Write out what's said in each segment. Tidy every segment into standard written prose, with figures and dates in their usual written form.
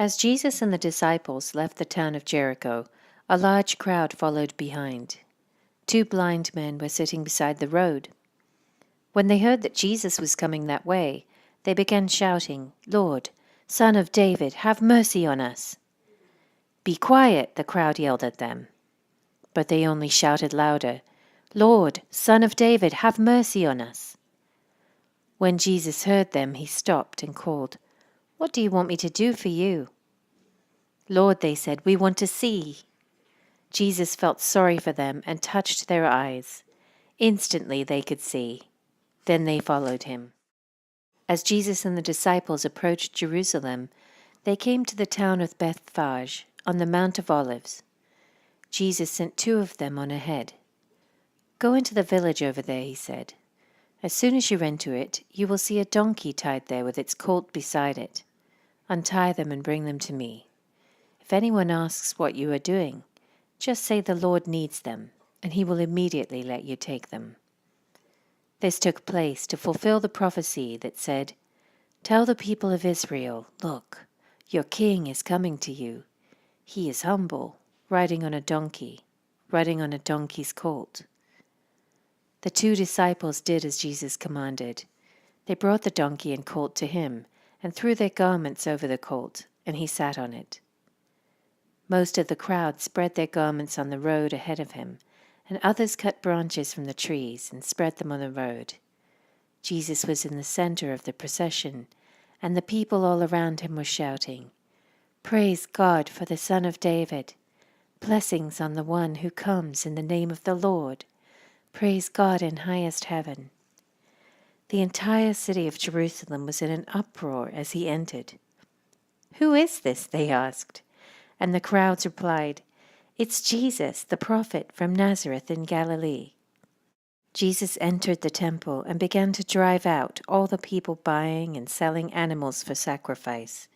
As Jesus and the disciples left the town of Jericho, a large crowd followed behind. 2 blind men were sitting beside the road. When they heard that Jesus was coming that way, they began shouting, "Lord, Son of David, have mercy on us." "Be quiet," the crowd yelled at them. But they only shouted louder, "Lord, Son of David, have mercy on us." When Jesus heard them, he stopped and called, "What do you want me to do for you?" "Lord," they said, "we want to see." Jesus felt sorry for them and touched their eyes. Instantly they could see. Then they followed him. As Jesus and the disciples approached Jerusalem, they came to the town of Bethphage on the Mount of Olives. Jesus sent 2 of them on ahead. "Go into the village over there," he said. "As soon as you enter it, you will see a donkey tied there with its colt beside it. Untie them and bring them to me. If anyone asks what you are doing, just say the Lord needs them, and he will immediately let you take them." This took place to fulfill the prophecy that said, "Tell the people of Israel, look, your king is coming to you. He is humble, riding on a donkey's colt." The 2 disciples did as Jesus commanded. They brought the donkey and colt to him, and threw their garments over the colt, and he sat on it. Most of the crowd spread their garments on the road ahead of him, and others cut branches from the trees and spread them on the road. Jesus was in the center of the procession, and the people all around him were shouting, "Praise God for the Son of David! Blessings on the one who comes in the name of the Lord! Praise God in highest heaven!" The entire city of Jerusalem was in an uproar as he entered. "Who is this?" they asked, and the crowds replied, "It's Jesus, the prophet from Nazareth in Galilee." Jesus entered the temple and began to drive out all the people buying and selling animals for sacrifice.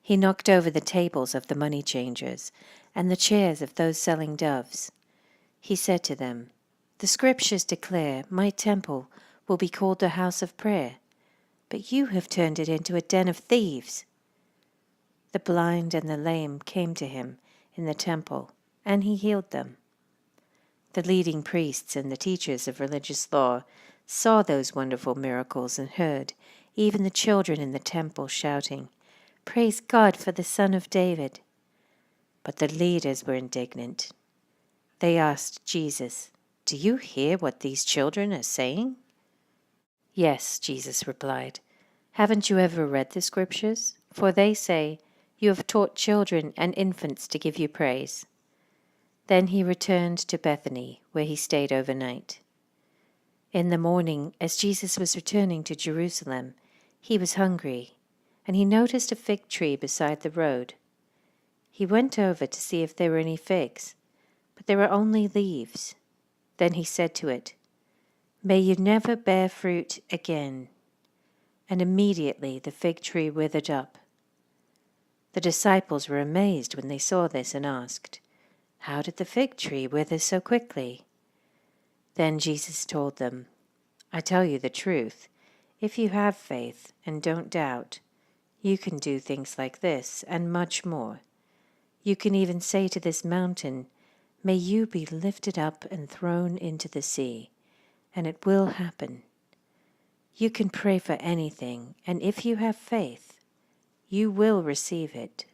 He knocked over the tables of the money changers and the chairs of those selling doves. He said to them, "The scriptures declare my temple will be called the house of prayer, but you have turned it into a den of thieves." The blind and the lame came to him in the temple, and he healed them. The leading priests and the teachers of religious law saw those wonderful miracles and heard even the children in the temple shouting, "Praise God for the Son of David." But the leaders were indignant. They asked Jesus, "Do you hear what these children are saying?" "Yes," Jesus replied. "Haven't you ever read the scriptures? For they say, 'You have taught children and infants to give you praise.'" Then he returned to Bethany, where he stayed overnight. In the morning, as Jesus was returning to Jerusalem, he was hungry, and he noticed a fig tree beside the road. He went over to see if there were any figs, but there were only leaves. Then he said to it, "May you never bear fruit again." And immediately the fig tree withered up. The disciples were amazed when they saw this and asked, "How did the fig tree wither so quickly?" Then Jesus told them, "I tell you the truth, if you have faith and don't doubt, you can do things like this and much more. You can even say to this mountain, 'May you be lifted up and thrown into the sea,' and it will happen. You can pray for anything, and if you have faith, you will receive it."